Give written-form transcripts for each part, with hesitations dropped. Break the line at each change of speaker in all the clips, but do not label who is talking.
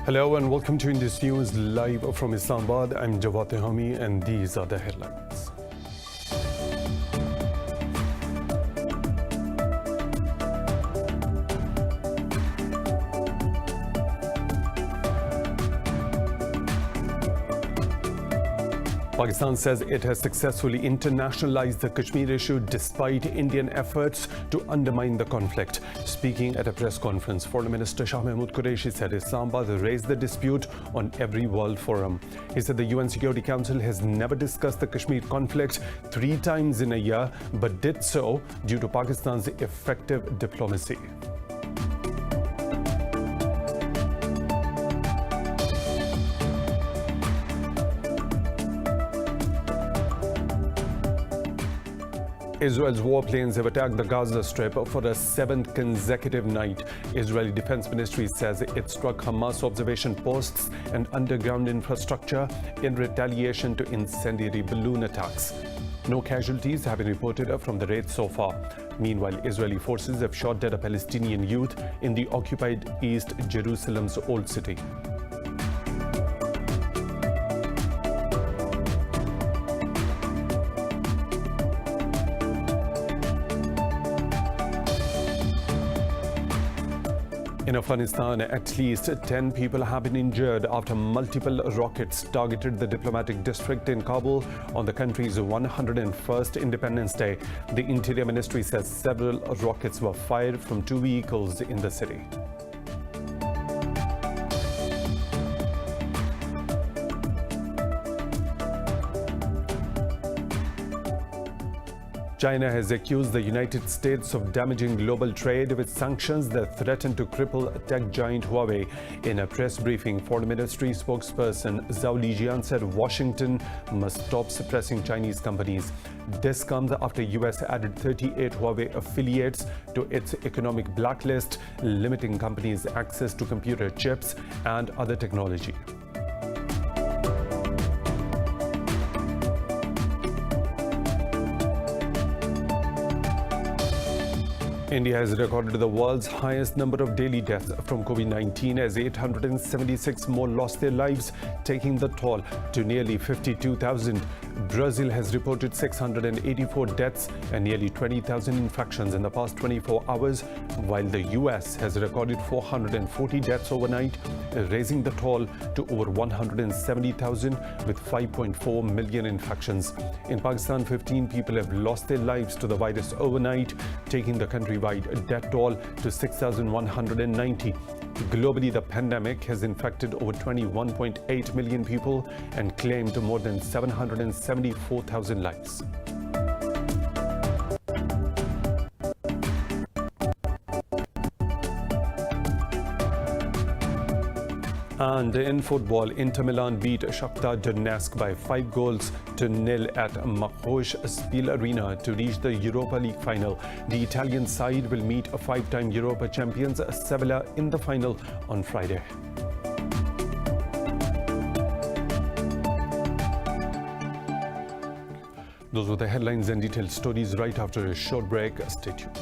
Hello and welcome to Indus News live from Islamabad. I'm Jawad Tehami and these are the headlines. Pakistan says it has successfully internationalized the Kashmir issue despite Indian efforts to undermine the conflict. Speaking at a press conference, Foreign Minister Shah Mahmood Qureshi said Islamabad raised the dispute on every world forum. He said the UN Security Council has never discussed the Kashmir conflict 3 times in a year, but did so due to Pakistan's effective diplomacy. Israel's warplanes have attacked the Gaza Strip for a 7th consecutive night. Israeli Defense Ministry says it struck Hamas observation posts and underground infrastructure in retaliation to incendiary balloon attacks. No casualties have been reported from the raid so far. Meanwhile, Israeli forces have shot dead a Palestinian youth in the occupied East Jerusalem's Old City. In Afghanistan, at least 10 people have been injured after multiple rockets targeted the diplomatic district in Kabul on the country's 101st Independence Day. The Interior Ministry says several rockets were fired from 2 vehicles in the city. China has accused the United States of damaging global trade with sanctions that threaten to cripple tech giant Huawei. In a press briefing, Foreign Ministry spokesperson Zhao Lijian said Washington must stop suppressing Chinese companies. This comes after US added 38 Huawei affiliates to its economic blacklist, limiting companies' access to computer chips and other technology. India has recorded the world's highest number of daily deaths from COVID-19 as 876 more lost their lives, taking the toll to nearly 52,000. Brazil has reported 684 deaths and nearly 20,000 infections in the past 24 hours, while the US has recorded 440 deaths overnight, raising the toll to over 170,000 with 5.4 million infections. In Pakistan, 15 people have lost their lives to the virus overnight, taking the countrywide death toll to 6,190. Globally, the pandemic has infected over 21.8 million people and claimed more than 774,000 lives. And in football, Inter Milan beat Shakhtar Donetsk by 5-0 at Makhosh Spiel Arena to reach the Europa League final. The Italian side will meet 5-time Europa champions Sevilla in the final on Friday. Those were the headlines and detailed stories right after a short break. Stay tuned.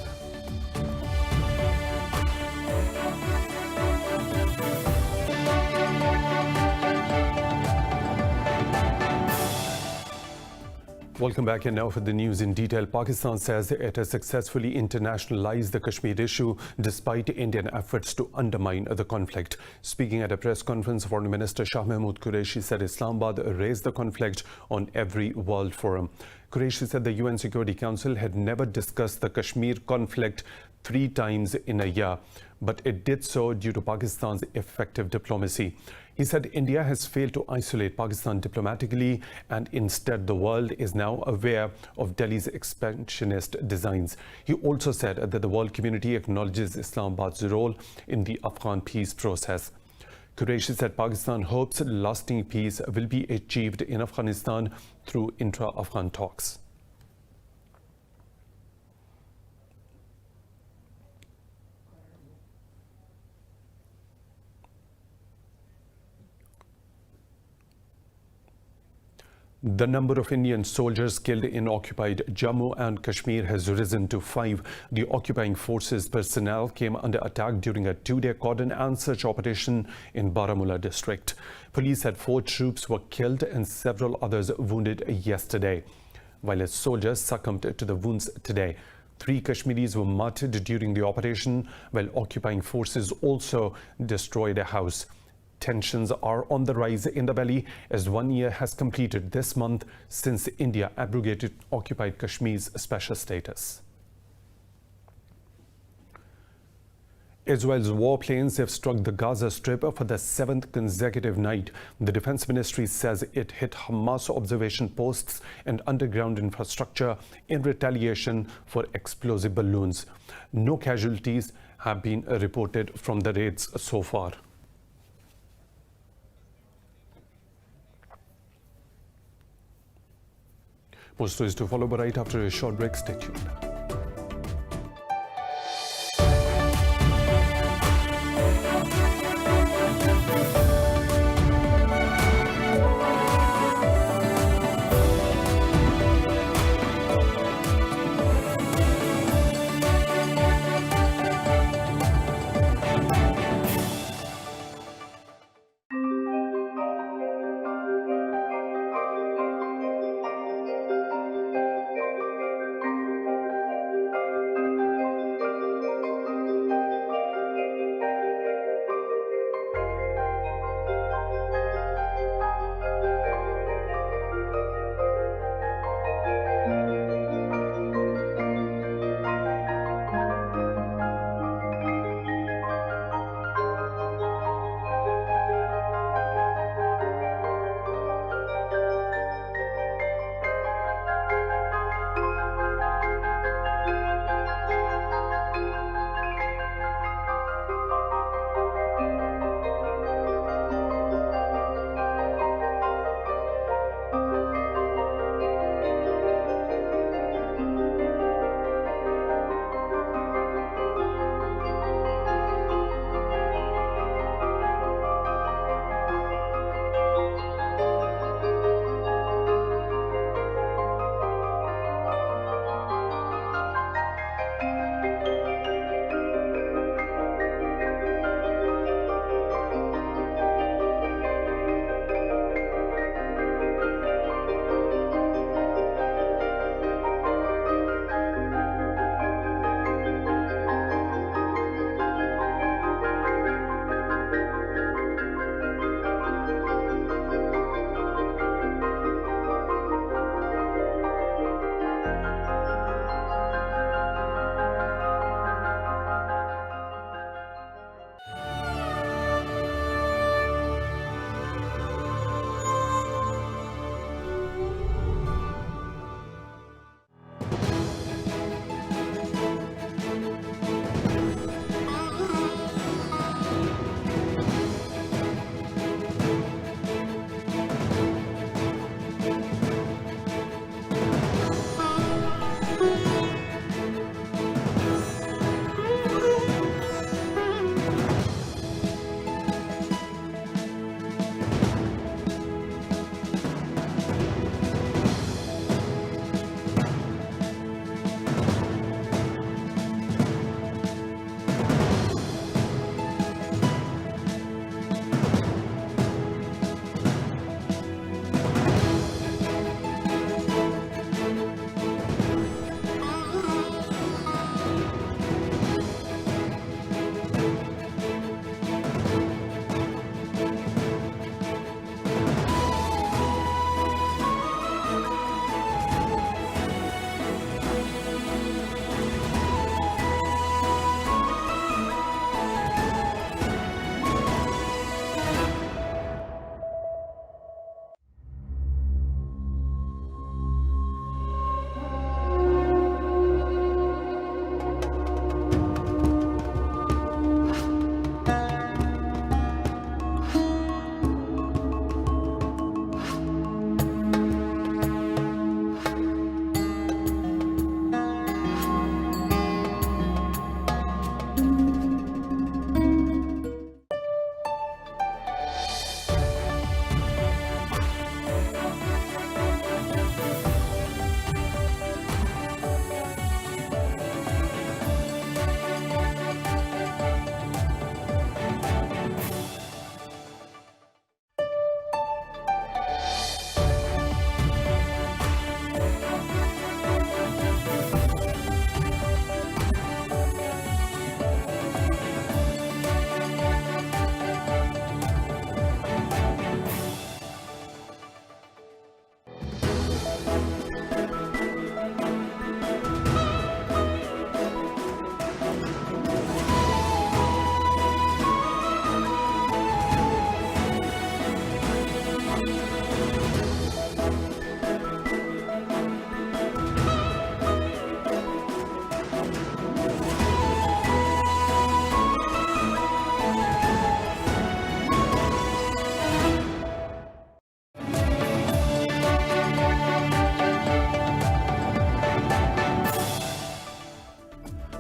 Welcome back, and now for the news in detail. Pakistan says it has successfully internationalized the Kashmir issue despite Indian efforts to undermine the conflict. Speaking at a press conference, Foreign Minister Shah Mahmood Qureshi said Islamabad raised the conflict on every world forum. Qureshi said the UN Security Council had never discussed the Kashmir conflict 3 times in a year, but it did so due to Pakistan's effective diplomacy. He said India has failed to isolate Pakistan diplomatically, and instead the world is now aware of Delhi's expansionist designs. He also said that the world community acknowledges Islamabad's role in the Afghan peace process. Qureshi said Pakistan hopes lasting peace will be achieved in Afghanistan through intra-Afghan talks. The number of Indian soldiers killed in occupied Jammu and Kashmir has risen to 5. The occupying forces personnel came under attack during a 2-day cordon and search operation in Baramulla district. Police said 4 troops were killed and several others wounded yesterday, while its soldiers succumbed to the wounds today. 3 Kashmiris were martyred during the operation, while occupying forces also destroyed a house. Tensions are on the rise in the valley as 1 year has completed this month since India abrogated occupied Kashmir's special status. Israel's warplanes have struck the Gaza Strip for the 7th consecutive night. The Defense Ministry says it hit Hamas observation posts and underground infrastructure in retaliation for explosive balloons. No casualties have been reported from the raids so far. More stories to follow, but right after a short break. Stay tuned.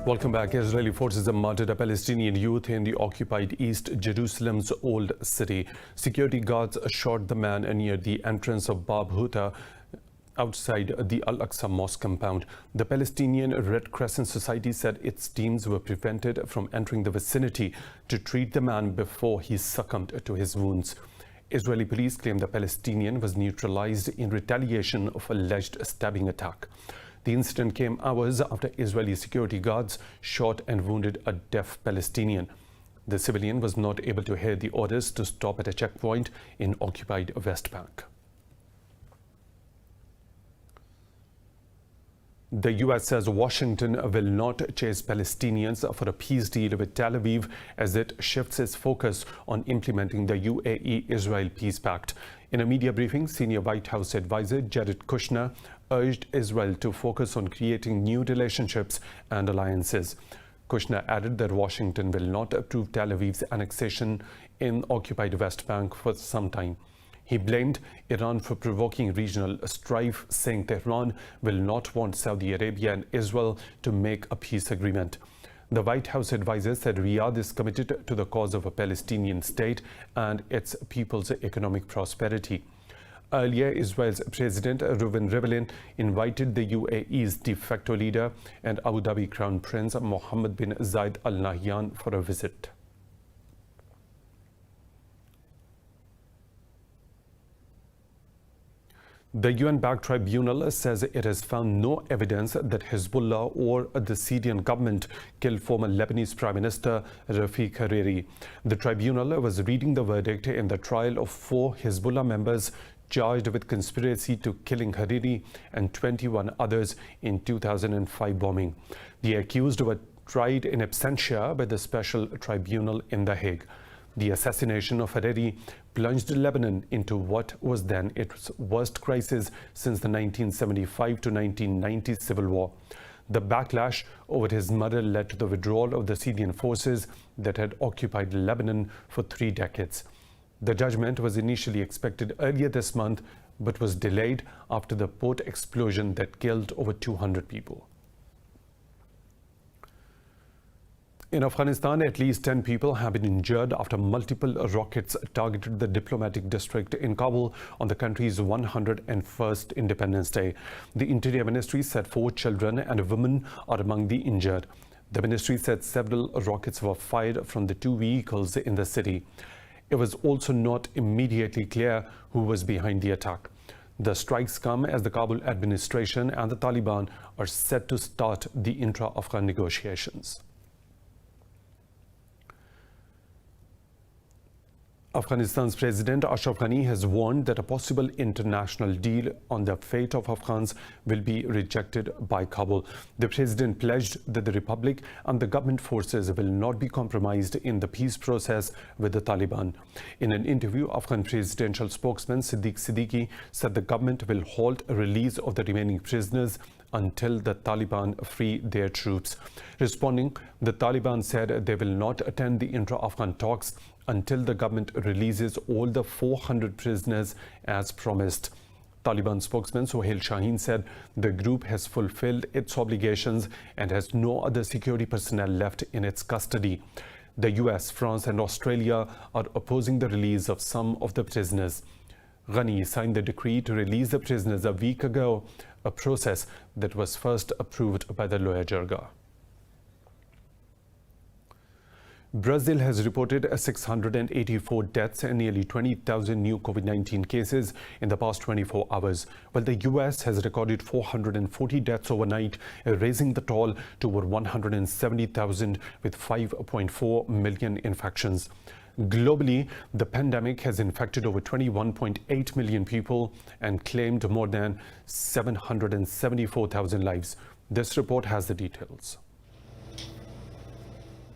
Welcome back. Israeli forces have murdered a Palestinian youth in the occupied East Jerusalem's Old City. Security guards shot the man near the entrance of Bab Huta outside the Al-Aqsa Mosque compound. The Palestinian Red Crescent Society said its teams were prevented from entering the vicinity to treat the man before he succumbed to his wounds. Israeli police claim the Palestinian was neutralized in retaliation of alleged stabbing attack. The incident came hours after Israeli security guards shot and wounded a deaf Palestinian. The civilian was not able to hear the orders to stop at a checkpoint in occupied West Bank. The US says Washington will not chase Palestinians for a peace deal with Tel Aviv as it shifts its focus on implementing the UAE-Israel Peace Pact. In a media briefing, senior White House advisor Jared Kushner urged Israel to focus on creating new relationships and alliances. Kushner added that Washington will not approve Tel Aviv's annexation in occupied West Bank for some time. He blamed Iran for provoking regional strife, saying Tehran will not want Saudi Arabia and Israel to make a peace agreement. The White House advisor said Riyadh is committed to the cause of a Palestinian state and its people's economic prosperity. Earlier, Israel's President Reuven Rivlin invited the UAE's de facto leader and Abu Dhabi Crown Prince Mohammed bin Zayed Al Nahyan for a visit. The UN-backed tribunal says it has found no evidence that Hezbollah or the Syrian government killed former Lebanese Prime Minister Rafiq Hariri. The tribunal was reading the verdict in the trial of 4 Hezbollah members charged with conspiracy to killing Hariri and 21 others in 2005 bombing. The accused were tried in absentia by the special tribunal in The Hague. The assassination of Hariri plunged Lebanon into what was then its worst crisis since the 1975 to 1990 civil war. The backlash over his murder led to the withdrawal of the Syrian forces that had occupied Lebanon for 3 decades. The judgment was initially expected earlier this month, but was delayed after the port explosion that killed over 200 people. In Afghanistan, at least 10 people have been injured after multiple rockets targeted the diplomatic district in Kabul on the country's 101st Independence Day. The Interior Ministry said 4 children and a woman are among the injured. The ministry said several rockets were fired from the 2 vehicles in the city. It was also not immediately clear who was behind the attack. The strikes come as the Kabul administration and the Taliban are set to start the intra-Afghan negotiations. Afghanistan's President Ashraf Ghani has warned that a possible international deal on the fate of Afghans will be rejected by Kabul. The president pledged that the republic and the government forces will not be compromised in the peace process with the Taliban. In an interview, Afghan presidential spokesman Siddiq Siddiqui said the government will halt a release of the remaining prisoners until the Taliban free their troops. Responding, the Taliban said they will not attend the intra-Afghan talks until the government releases all the 400 prisoners as promised. Taliban spokesman Sohail Shaheen said the group has fulfilled its obligations and has no other security personnel left in its custody. The US, France and Australia are opposing the release of some of the prisoners. Ghani signed the decree to release the prisoners a week ago, a process that was first approved by the Loya Jirga. Brazil has reported 684 deaths and nearly 20,000 new COVID-19 cases in the past 24 hours, while the US has recorded 440 deaths overnight, raising the toll to over 170,000 with 5.4 million infections. Globally, the pandemic has infected over 21.8 million people and claimed more than 774,000 lives. This report has the details.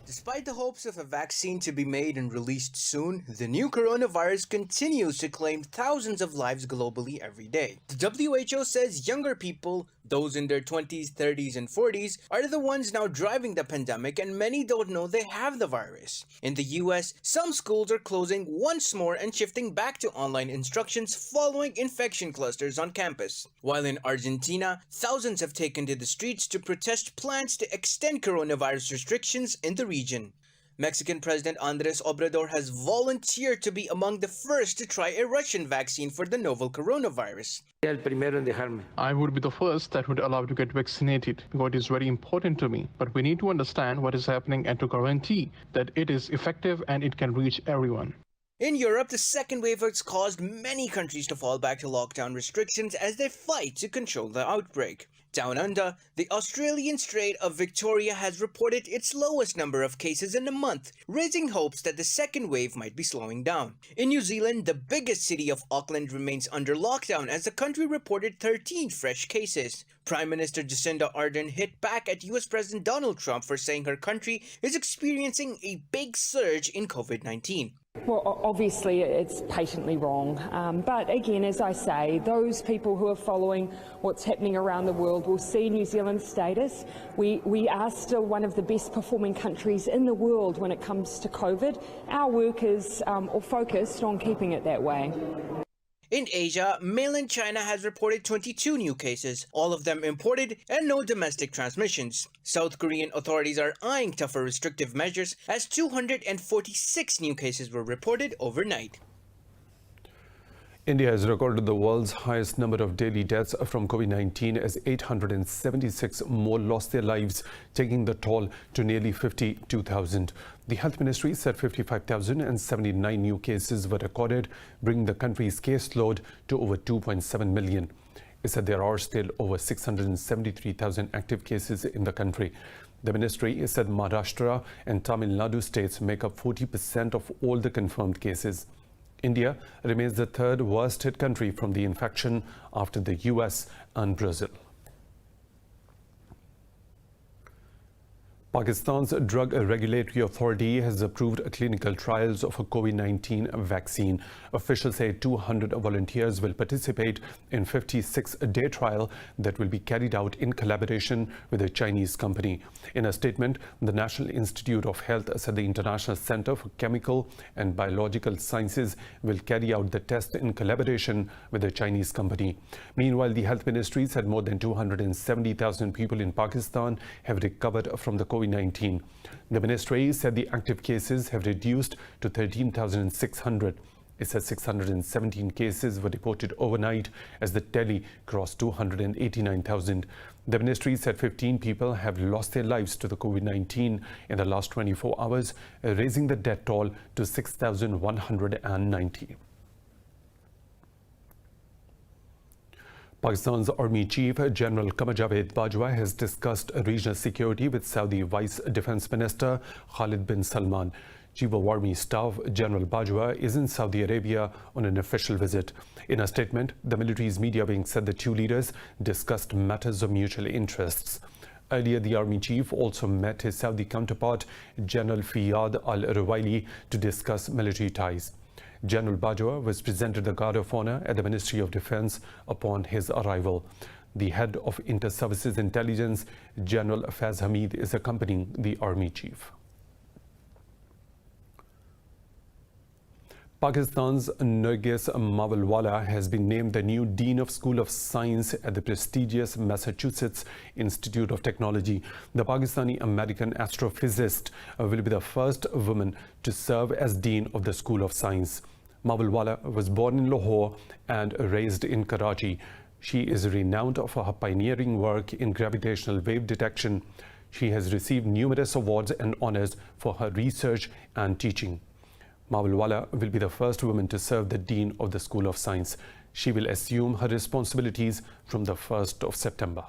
Despite the hopes of a vaccine to be made and released soon, the new coronavirus continues to claim thousands of lives globally every day. The WHO says younger people Those in their 20s, 30s, and 40s are the ones now driving the pandemic, and many don't know they have the virus. In the US, some schools are closing once more and shifting back to online instructions following infection clusters on campus. While in Argentina, thousands have taken to the streets to protest plans to extend coronavirus restrictions in the region. Mexican President Andrés Obrador has volunteered to be among the first to try a Russian vaccine for the novel coronavirus.
I would be the first that would allow to get vaccinated because it is very important to me. But we need to understand what is happening and to guarantee that it is effective and it can reach everyone.
In Europe, the second wave has caused many countries to fall back to lockdown restrictions as they fight to control the outbreak. Down under, the Australian Strait of Victoria has reported its lowest number of cases in a month, raising hopes that the second wave might be slowing down. In New Zealand, the biggest city of Auckland remains under lockdown as the country reported 13 fresh cases. Prime Minister Jacinda Ardern hit back at US President Donald Trump for saying her country is experiencing a big surge in COVID-19.
Well, obviously it's patently wrong, but again, as I say, those people who are following what's happening around the world will see New Zealand's status. We are still one of the best performing countries in the world when it comes to COVID. Our work is focused on keeping it that way.
In Asia, mainland China has reported 22 new cases, all of them imported and no domestic transmissions. South Korean authorities are eyeing tougher restrictive measures as 246 new cases were reported overnight.
India has recorded the world's highest number of daily deaths from COVID-19 as 876 more lost their lives, taking the toll to nearly 52,000. The Health Ministry said 55,079 new cases were recorded, bringing the country's caseload to over 2.7 million. It said there are still over 673,000 active cases in the country. The ministry said Maharashtra and Tamil Nadu states make up 40% of all the confirmed cases. India remains the third worst hit country from the infection after the US and Brazil. Pakistan's Drug Regulatory Authority has approved clinical trials of a COVID-19 vaccine. Officials say 200 volunteers will participate in a 56-day trial that will be carried out in collaboration with a Chinese company. In a statement, the National Institute of Health said the International Center for Chemical and Biological Sciences will carry out the test in collaboration with a Chinese company. Meanwhile, the Health Ministry said more than 270,000 people in Pakistan have recovered from the COVID-19. The ministry said the active cases have reduced to 13,600. It said 617 cases were reported overnight as the tally crossed 289,000. The ministry said 15 people have lost their lives to the COVID-19 in the last 24 hours, raising the death toll to 6,190. Pakistan's Army Chief General Javed Bajwa has discussed regional security with Saudi Vice Defense Minister Khalid bin Salman. Chief of Army Staff General Bajwa is in Saudi Arabia on an official visit. In a statement, the military's media wing said the two leaders discussed matters of mutual interests. Earlier, the Army Chief also met his Saudi counterpart, General Fiyad al-Ruwaili, to discuss military ties. General Bajwa was presented the Guard of Honor at the Ministry of Defense upon his arrival. The head of Inter-Services Intelligence, General Faiz Hamid, is accompanying the Army Chief. Pakistan's Nargis Mawalwala has been named the new Dean of School of Science at the prestigious Massachusetts Institute of Technology. The Pakistani-American astrophysicist will be the first woman to serve as Dean of the School of Science. Mawalwala was born in Lahore and raised in Karachi. She is renowned for her pioneering work in gravitational wave detection. She has received numerous awards and honors for her research and teaching. Mawalwala will be the first woman to serve the Dean of the School of Science. She will assume her responsibilities from the 1st of September.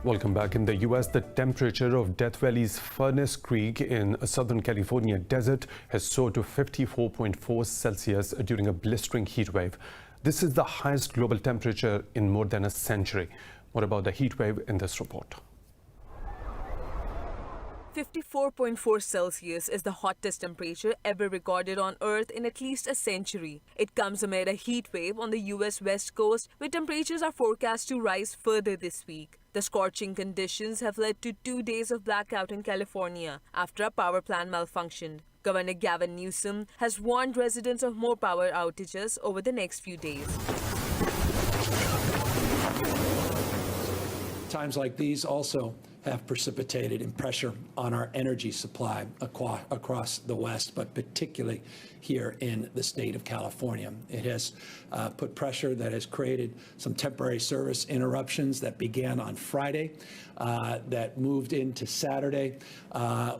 Welcome back. In the US, the temperature of Death Valley's Furnace Creek in Southern California desert has soared to 54.4 Celsius during a blistering heat wave. This is the highest global temperature in more than a century. What about the heat wave in this report?
54.4 Celsius is the hottest temperature ever recorded on Earth in at least a century. It comes amid a heat wave on the US West Coast, where temperatures are forecast to rise further this week. The scorching conditions have led to 2 days of blackout in California after a power plant malfunctioned. Governor Gavin Newsom has warned residents of more power outages over the next few days.
Times like these also have precipitated in pressure on our energy supply across the West, but particularly here in the state of California. It has put pressure that has created some temporary service interruptions that began on Friday, that moved into Saturday,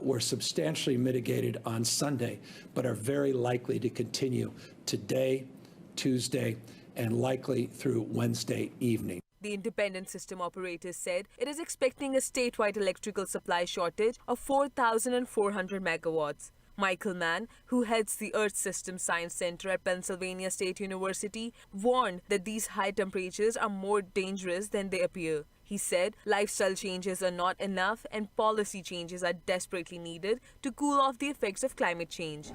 were substantially mitigated on Sunday, but are very likely to continue today, Tuesday, and likely through Wednesday evening.
The independent system operator said it is expecting a statewide electrical supply shortage of 4,400 megawatts. Michael Mann, who heads the Earth System Science Center at Pennsylvania State University, warned that these high temperatures are more dangerous than they appear. He said lifestyle changes are not enough and policy changes are desperately needed to cool off the effects of climate change.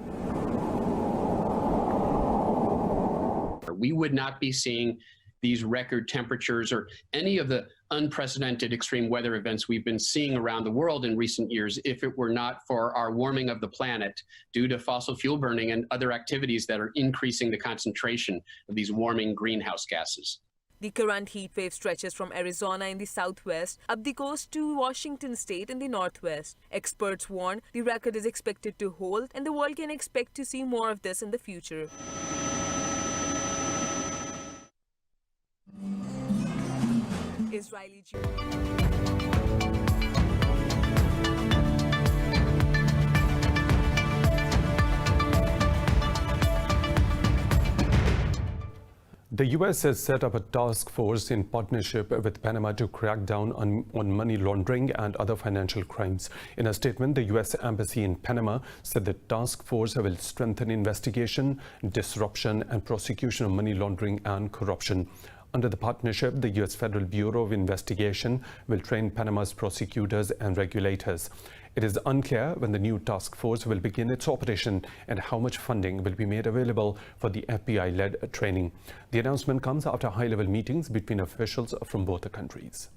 We would not be seeing these record temperatures or any of the unprecedented extreme weather events we've been seeing around the world in recent years if it were not for our warming of the planet due to fossil fuel burning and other activities that are increasing the concentration of these warming greenhouse gases.
The current heat wave stretches from Arizona in the southwest up the coast to Washington state in the northwest. Experts warn the record is expected to hold and the world can expect to see more of this in the future. Israeli
The U.S. has set up a task force in partnership with Panama to crack down on money laundering and other financial crimes. In a statement, the U.S. Embassy in Panama said the task force will strengthen investigation, disruption, and prosecution of money laundering and corruption. Under the partnership, the U.S. Federal Bureau of Investigation will train Panama's prosecutors and regulators. It is unclear when the new task force will begin its operation and how much funding will be made available for the FBI-led training. The announcement comes after high-level meetings between officials from both the countries.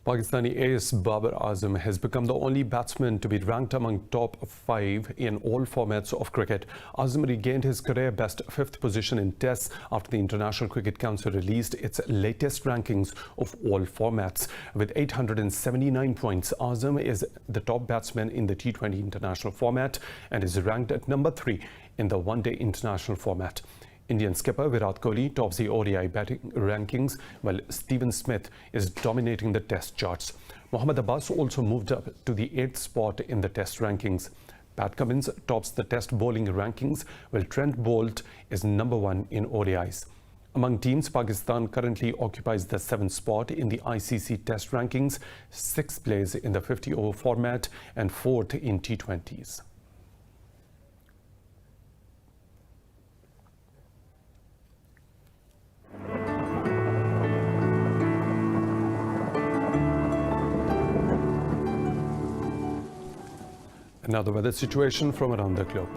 Pakistani ace Babar Azam has become the only batsman to be ranked among top 5 in all formats of cricket. Azam regained his career-best 5th position in Tests after the International Cricket Council released its latest rankings of all formats. With 879 points, Azam is the top batsman in the T20 international format and is ranked at number 3 in the one-day international format. Indian skipper Virat Kohli tops the ODI batting rankings, while Steven Smith is dominating the Test charts. Mohammad Abbas also moved up to the 8th spot in the Test rankings. Pat Cummins tops the Test bowling rankings, while Trent Boult is number 1 in ODIs. Among teams, Pakistan currently occupies the 7th spot in the ICC Test rankings, 6th place in the 50-over format, and 4th in T20s. Now the weather situation from around the globe.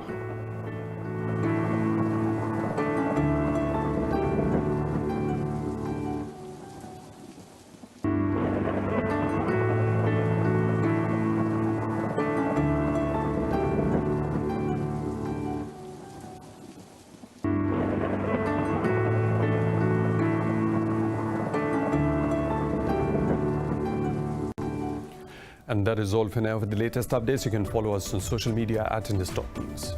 And that is all for now. For the latest updates, you can follow us on social media at Indus News.